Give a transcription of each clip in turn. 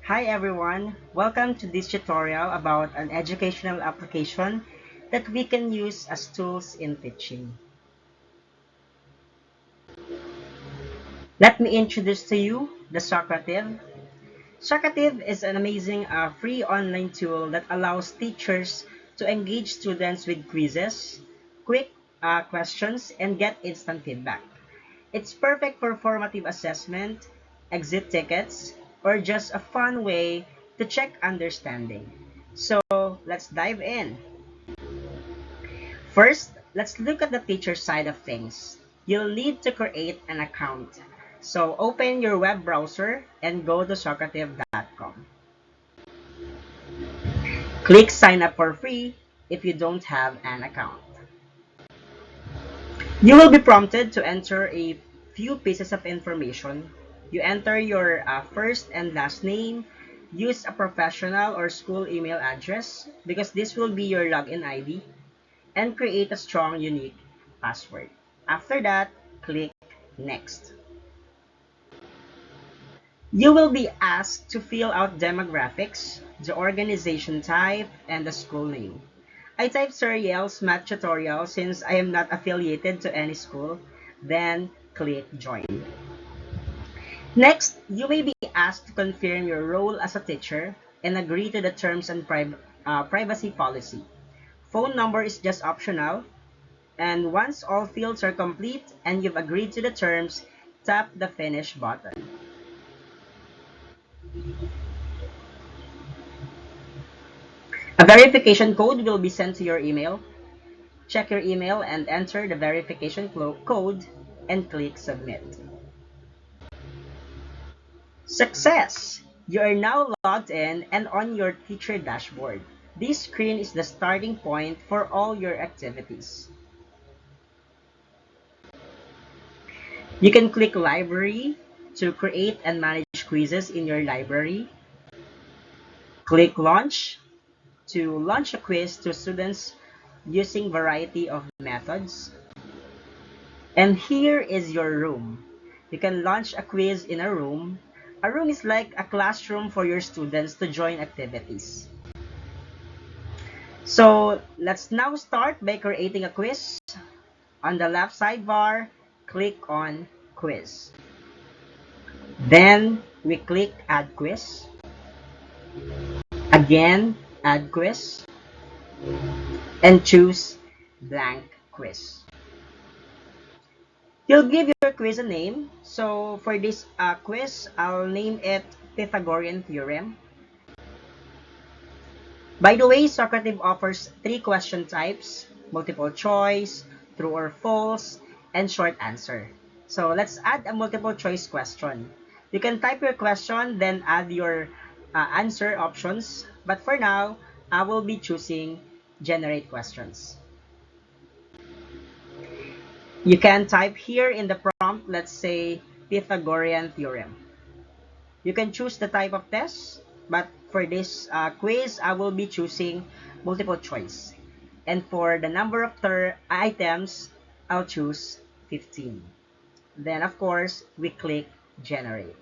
Hi everyone, welcome to this tutorial about an educational application that we can use as tools in teaching. Let me introduce to you the Socrative. Socrative is an amazing free online tool that allows teachers to engage students with quizzes, quick questions, and get instant feedback. It's perfect for formative assessment, exit tickets, or just a fun way to check understanding. So let's dive in. First, let's look at the teacher side of things. You'll need to create an account. So open your web browser and go to Socrative.com. Click sign up for free if you don't have an account. You will be prompted to enter a few pieces of information. You enter your first and last name, use a professional or school email address because this will be your login ID, and create a strong, unique password. After that, click Next. You will be asked to fill out demographics, the organization type, and the school name. I typed Sir Yale's math tutorial since I am not affiliated to any school, then click Join. Next, you may be asked to confirm your role as a teacher and agree to the terms and privacy policy. Phone number is just optional, and once all fields are complete and you've agreed to the terms, tap the Finish button. A verification code will be sent to your email. Check your email and enter the verification code and click Submit. Success! You are now logged in and on your teacher dashboard. This screen is the starting point for all your activities. You can click Library to create and manage quizzes in your library. Click Launch to launch a quiz to students using variety of methods. And here is your room. You can launch a quiz in a room. A room is like a classroom for your students to join activities. So let's now start by creating a quiz. On the left sidebar, click on Quiz. Then we click Add Quiz. Again, Add Quiz. And choose Blank Quiz. You'll give your quiz a name. So for this quiz, I'll name it Pythagorean Theorem. By the way, Socrative offers 3 question types: multiple choice, true or false, and short answer. So let's add a multiple choice question. You can type your question, then add your answer options. But for now, I will be choosing generate questions. You can type here in the prompt, let's say Pythagorean theorem. You can choose the type of test, but for this quiz, I will be choosing multiple choice. And for the number of items, I'll choose 15. Then, of course, we click Generate.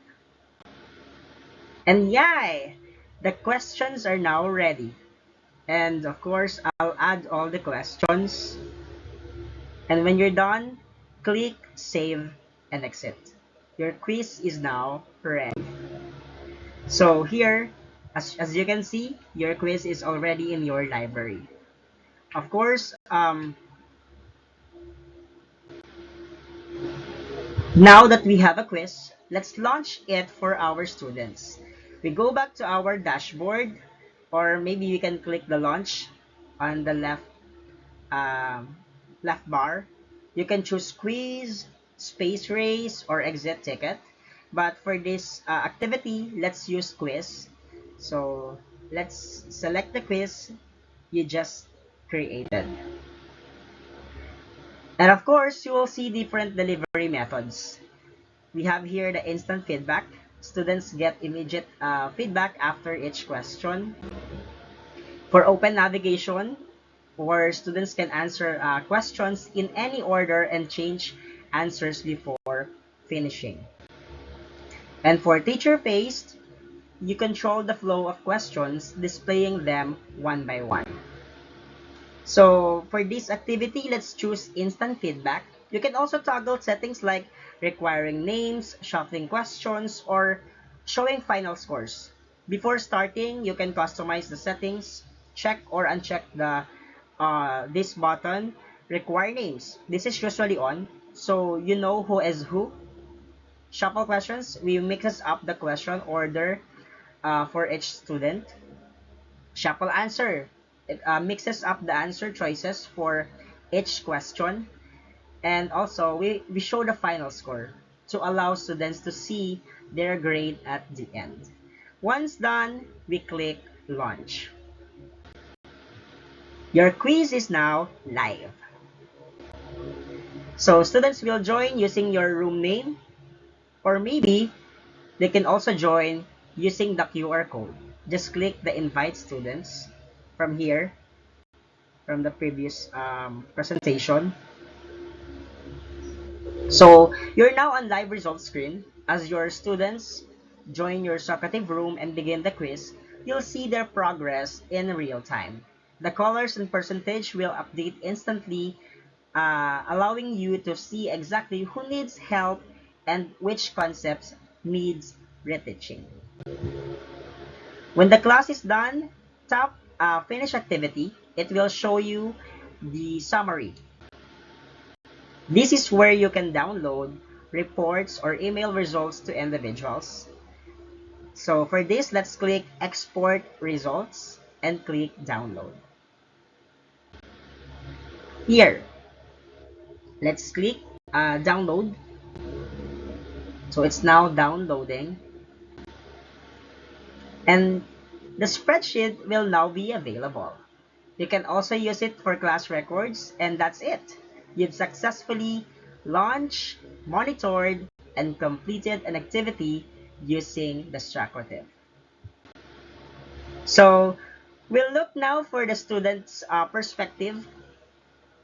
And yay! The questions are now ready. And of course, I'll add all the questions. And when you're done, click Save and Exit. Your quiz is now ready. So here, as you can see, your quiz is already in your library. Of course, now that we have a quiz, let's launch it for our students. We go back to our dashboard, or maybe we can click the launch on the left bar. You can choose quiz, space race, or exit ticket. But for this activity, let's use quiz. So let's select the quiz you just created. And of course, you will see different delivery methods. We have here the instant feedback. Students get immediate feedback after each question. For open navigation, where students can answer questions in any order and change answers before finishing. And for teacher-faced, you control the flow of questions, displaying them one by one. So for this activity, let's choose instant feedback. You can also toggle settings like requiring names, shuffling questions, or showing final scores. Before starting, you can customize the settings, check or uncheck the this button, require names. This is usually on, so you know who is who. Shuffle questions, we mixes up the question order for each student. Shuffle answer. It mixes up the answer choices for each question. And also, we show the final score to allow students to see their grade at the end. Once done, we click launch. Your quiz is now live. So students will join using your room name, or maybe they can also join using the QR code. Just click the invite students from here, from the previous presentation. So you're now on live results screen. As your students join your Socrative room and begin the quiz, you'll see their progress in real time. The colors and percentage will update instantly, allowing you to see exactly who needs help and which concepts needs reteaching. When the class is done, tap Finish Activity. It will show you the summary. This is where you can download reports or email results to individuals. So for this, let's click Export Results and click Download. Here, let's click Download. So it's now downloading. And the spreadsheet will now be available. You can also use it for class records, and that's it. You've successfully launched, monitored, and completed an activity using the Socrative. So we'll look now for the students' perspective.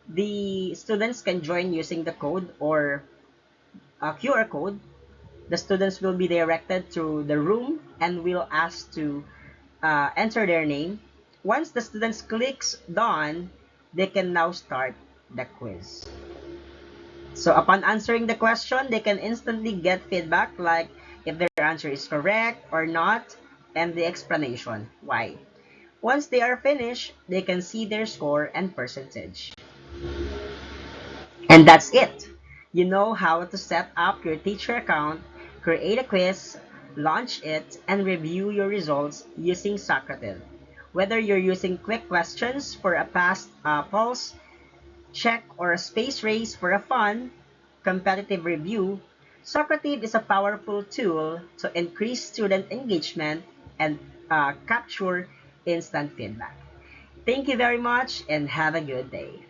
The students can join using the code or QR code. The students will be directed to the room and will ask to enter their name. Once the students clicks done, they can now start the quiz. So upon answering the question, they can instantly get feedback like if their answer is correct or not and the explanation why. Once they are finished, they can see their score and percentage. And that's it. You know how to set up your teacher account, create a quiz, launch it, and review your results using Socrative. Whether you're using quick questions for a past pulse check or a space race for a fun, competitive review, Socrative is a powerful tool to increase student engagement and capture instant feedback. Thank you very much and have a good day.